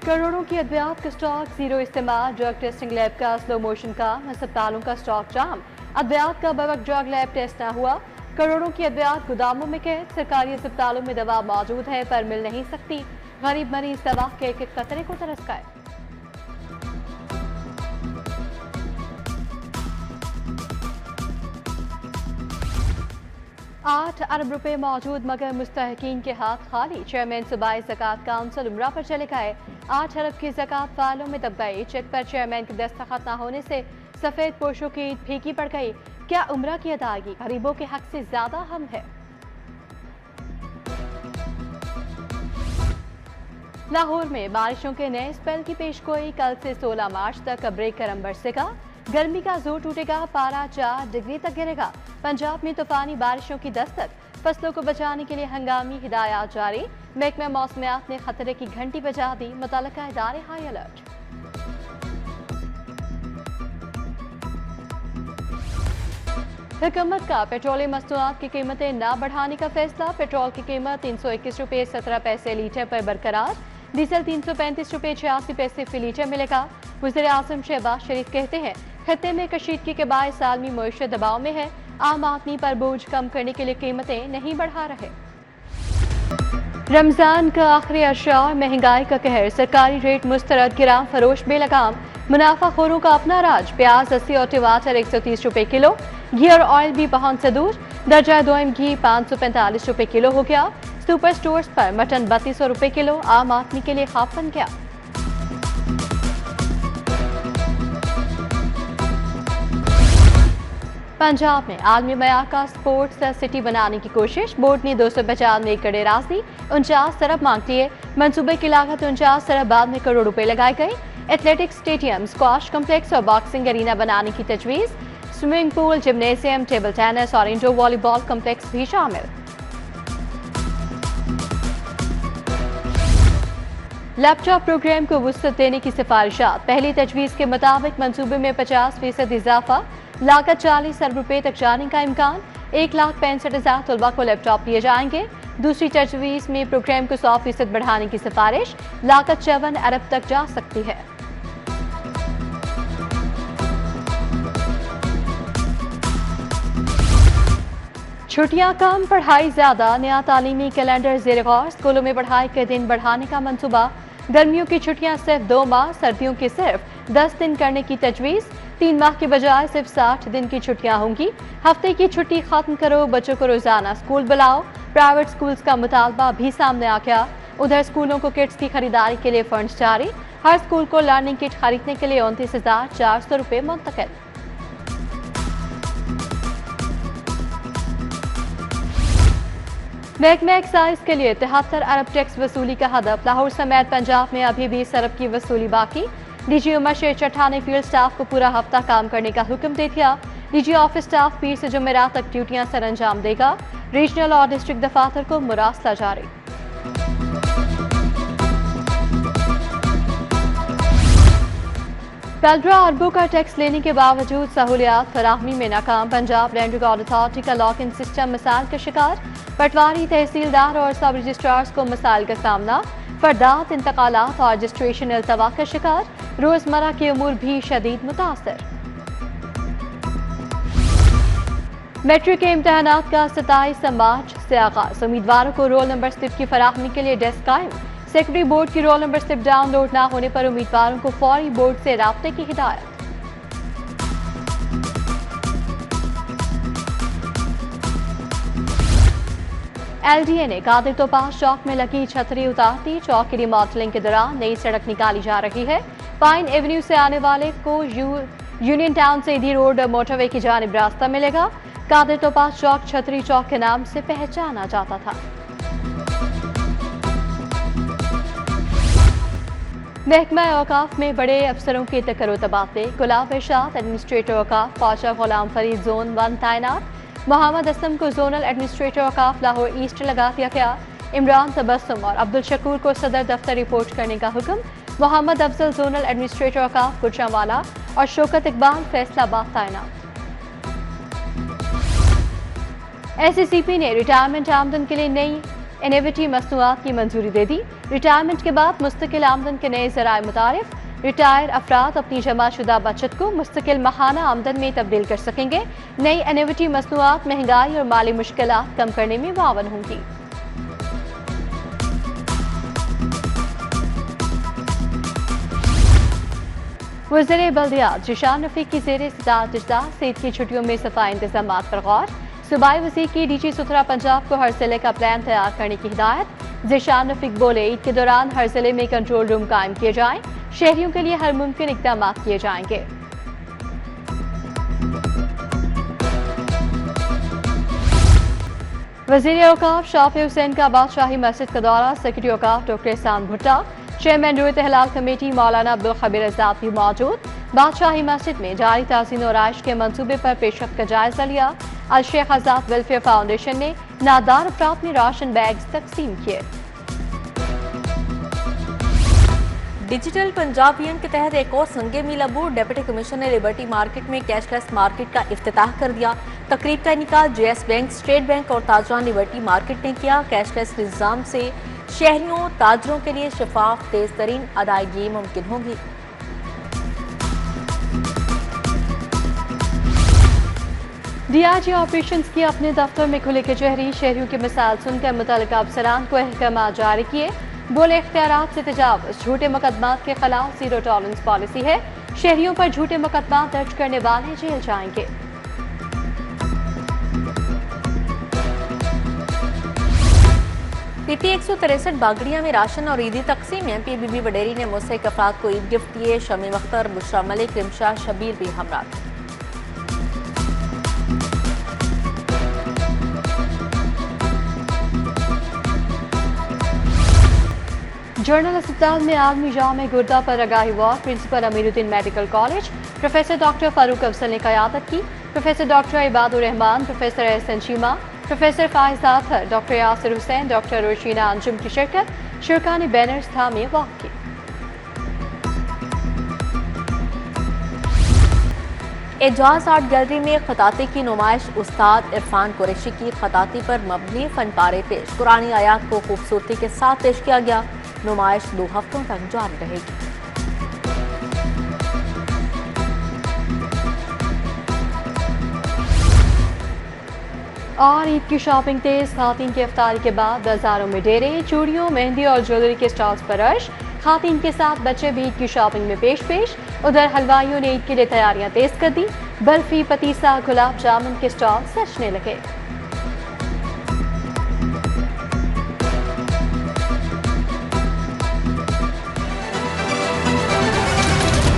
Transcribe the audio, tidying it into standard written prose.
करोड़ों की अद्वियात का स्टॉक, जीरो इस्तेमाल ड्रग टेस्टिंग लैब का स्लो मोशन काम, अस्पतालों का स्टॉक जाम, अद्वियात का बवक ड्रग लैब टेस्ट न हुआ, करोड़ों की अद्वियात गोदामों में कैद, सरकारी अस्पतालों में दवा मौजूद है पर मिल नहीं सकती, गरीब मरीज दवा के एक एक कतरे को तरस गए। 8 अरब रुपए मौजूद मगर मुस्तहकीन के हाथ खाली, चेयरमैन सूबाई ज़कात काउंसिल उम्रा पर चले गए। 8 अरब की ज़कात फाइलों में दब गई, चेक पर चेयरमैन के दस्तखत न होने से सफेद पोशों की ईद फीकी पड़ गई। क्या उम्रा की अदायगी गरीबों के हक से ज्यादा अहम है? लाहौर में बारिशों के नए स्पेल की पेशगोई, कल से 16 मार्च तक ब्रेक करम बरसेगा, गर्मी का जोर टूटेगा, पारा 4 डिग्री तक गिरेगा। पंजाब में तूफानी बारिशों की दस्तक, फसलों को बचाने के लिए हंगामी हिदायत जारी, महकमा मौसमियात ने खतरे की घंटी बजा दी, मुतल्लिका इदारे हाई अलर्ट। हुकूमत का पेट्रोलियम मसनूआत की कीमतें न बढ़ाने का फैसला, पेट्रोल की कीमत 321 रुपये 17 पैसे लीटर पर बरकरार, डीजल 335 रुपये 86 पैसे फी लीटर मिलेगा। वज़ीर आज़म शहबाज शरीफ कहते हैं खत्ते में कशीदगी के बायस आलमी मईशत दबाव में है, आम आदमी पर बोझ कम करने के लिए कीमतें नहीं बढ़ा रहे। रमजान का आखिरी अशार, महंगाई का कहर, सरकारी रेट मुस्तरद, गिराम फरोश बेलगाम, मुनाफाखोरों का अपना राज, प्याज 80 और टमाटर 130 रुपए किलो, घी और ऑयल भी पहुंच से दूर, दर्जा दोयम घी 545 रुपए किलो हो गया, सुपर स्टोर्स पर मटन 3200 रुपए किलो, आम आदमी के लिए खौफ बन गया। पंजाब में आलमी मयार का स्पोर्ट्स सिटी बनाने की कोशिश, बोर्ड ने 295 एकड़ राशि 49 अरब मांगती है, मंसूबे की लागत 49 अरब बाद में करोड़ रुपए लगाए गए। एथलेटिक्स स्टेडियम, स्क्वाश कॉम्प्लेक्स और बॉक्सिंग एरिना बनाने की तजवीज, swimming pool, gymnasium, table tennis और इंडोर वॉलीबॉल कॉम्प्लेक्स भी शामिल। लैपटॉप प्रोग्राम को वुसअत देने की सिफारिशात, पहली तजवीज़ के मुताबिक मंसूबे में 50% इजाफा, लागत 40 अरब रुपए तक जाने का इम्कान, 1,65,000 तलबा को लैपटॉप दिए जाएंगे। दूसरी तजवीज़ में प्रोग्राम को 100% बढ़ाने की सिफारिश, लागत 54 अरब तक जा सकती है। छुट्टियां कम, पढ़ाई ज्यादा, नया तालीमी कैलेंडर ज़ेर गौर, स्कूलों में पढ़ाई के दिन बढ़ाने का मंसूबा, गर्मियों की छुट्टियां सिर्फ 2 माह, सर्दियों की सिर्फ 10 दिन करने की तजवीज़, 3 माह की बजाय सिर्फ 60 दिन की छुट्टियां होंगी। हफ्ते की छुट्टी खत्म करो, बच्चों को रोजाना स्कूल बुलाओ, प्राइवेट स्कूल्स का मुतालबा भी सामने आ गया। उधर स्कूलों को किट्स की खरीदारी के लिए फंड्स जारी, हर स्कूल को लर्निंग किट खरीदने के लिए 29,400 रुपए मुंतकिल। महकमा एक्साइज के लिए 73 अरब टैक्स वसूली का हदफ, लाहौर समेत पंजाब में अभी 20 अरब की वसूली बाकी। डीजी उमर शेर चट्टा ने फील्ड स्टाफ को पूरा हफ्ता काम करने का हुक्म दे दिया। डीजी ऑफिस स्टाफ पीर से जुमेरात तक ड्यूटियां सर अंजाम देगा। रीजनल और डिस्ट्रिक्ट दफातर को मुरासला जारी। पेल्ड्रा अरबों का टैक्स लेने के बावजूद सहूलियात फराहमी में नाकाम, पंजाब लैंड रिकॉर्ड अथॉरिटी का लॉक इन सिस्टम मिसाइल का शिकार, पटवारी, तहसीलदार और सब रजिस्ट्रार्स को मिसाइल का सामना, फरदात, इंतकालात और रजिस्ट्रेशन अल्तवा का शिकार, रोजमर्रा के उमूर भी शदीद मुतासर। मैट्रिक के इम्तहानात का 27 मार्च से आगाज, उम्मीदवारों को रोल नंबर स्लिप की फराहमी के लिए डेस्क कायम, सेक्रेटरी बोर्ड की रोल नंबर स्लिप डाउनलोड न होने पर उम्मीदवारों को फौरी बोर्ड से राब्ते की हिदायत। LDA ने कादिर तोपाश चौक में लगी छतरी उतारती, चौक की रिमॉडलिंग के दौरान नई सड़क निकाली जा रही है। पाइन एवेन्यू से आने वाले को यूनियन टाउन से ईदी रोड मोटरवे की जानिब रास्ता मिलेगा। कादिर तोपाश चौक छतरी चौक के नाम से पहचाना जाता था। महकमा औकाफ में बड़े अफसरों के तकर्रो तबादले, गुलाब इरशाद एडमिनिस्ट्रेटर औकाफ, ख्वाजा गुलाम फरीद जोन 1 तैनात, मोहम्मद असलम को जोनल एडमिनिस्ट्रेटर औकाफ लाहौर ईस्ट लगा दिया गया। इमरान तबस्सुम और अब्दुल शकूर को सदर दफ्तर रिपोर्ट करने का हुक्म, मोहम्मद अफजल जोनल एडमिनिस्ट्रेटर औकाफ गुजरांवाला और शौकत इकबाल फैसलाबाद तैनात। SCCP ने रिटायरमेंट आमदन के लिए नई इनोवेटिव मसनूआत की मंजूरी दे दी। रिटायरमेंट के बाद मुस्तकिल आमदन के नए ज़राए मुतारिफ। रिटायर अफराद अपनी जमाशुदा बचत को मुस्तकिल माहाना आमदन में तब्दील कर सकेंगे। नई इनोवेटिव मसनूआत महंगाई और माली मुश्किलात कम करने में मुआवन होंगी। वज़ीर बल्दियात ज़ीशान रफ़ीक की ज़ेर सदारत इजलास ईद की छुट्टियों में सफाई इंतजाम पर गौर। सूबाई वज़ीर की डीजी सुथरा पंजाब को हर जिले का प्लान तैयार करने की हिदायत। ज़ीशान रफ़ीक बोले, ईद के दौरान हर जिले में कंट्रोल रूम कायम किए जाएं, शहरियों के लिए हर मुमकिन इक़दाम किए जाएंगे। वज़ीर औक़ाफ़ शाफ़ी हुसैन का बादशाही मस्जिद का दौरा। सेक्रेटरी औक़ाफ़ डॉक्टर एहसान भुट्टा, चेयरमैन रूयत हलाल कमेटी मौलाना अब्दुल खबीर आज़ाद भी मौजूद। बादशाही मस्जिद में जारी ताज़ीन और आइश के मंसूबे पर पेशरफ्त का जायजा लिया। अल शेख आज़ाद वेलफेयर फाउंडेशन ने नादार अफराद में राशन बैग्स तकसीम किए। डिजिटल पंजाबियन के तहत एक और संगे मील अबूर। डिप्टी कमिश्नर ने लिबर्टी मार्केट में कैशलेस मार्केट का इफ्तिताह कर दिया। तकरीब का इनेकाद जेएस बैंक, स्टेट बैंक और ताजरान लिबर्टी मार्केट ने किया। कैशलेस निज़ाम से शहरियों ताजरों के लिए शफाफ तेज तरीन अदायगी मुमकिन होगी। डीआईजी ऑपरेशंस की अपने दफ्तर में खुले कचहरी। शहरियों की मिसाल सुनकर मुतल्लिका अफसरान को अहकाम जारी किए। बोले, इख्तियारात से तजावुज़, झूठे मुकदमात के खिलाफ जीरो टॉलरेंस पॉलिसी है। शहरियों पर झूठे मुकदमात दर्ज करने वाले जेल जाएंगे। पीटी 163 बागड़िया में राशन और ईदी तकसीम। एमपी बीबी वडेरी ने मुस्तहिक अफराद को ईद गिफ्ट दिए। शमी अख्तर, बुशरा मलिक, रिमशा शबीर भी हमरा थे। जनरल अस्पताल में आलमी जाम गुर्दा पर आगाही वार्ड। Principal Amiruddin medical college professor doctor Farooq Afsal ने क़यादत की। Professor doctor Ibadur Rahman, professor Ehsan Cheema, professor Faiz Athar, doctor Yasir Hussain, doctor Roshina Anjum की शिरकत। शुरा ने बैनर्स थामे वाक़ की। एजाज आर्ट गैलरी में खताती की नुमाइश। उस्ताद इरफान कुरैशी की खताती पर मबनी फन पारे पेश। कुरानी आयात को खूबसूरती के साथ पेश किया गया। नुमाइश 2 हफ्तों तक जारी रहेगी। और ईद की शॉपिंग तेज। खातीन की इफ्तारी के बाद बाजारों में डेरे। चूड़ियों, मेहंदी और ज्वेलरी के स्टॉल्स पर रश। खातीन के साथ बच्चे भी ईद की शॉपिंग में पेश। उधर हलवाइयों ने ईद के लिए तैयारियां तेज कर दी। बर्फी, पतीसा, गुलाब जामुन के स्टॉल सजने लगे।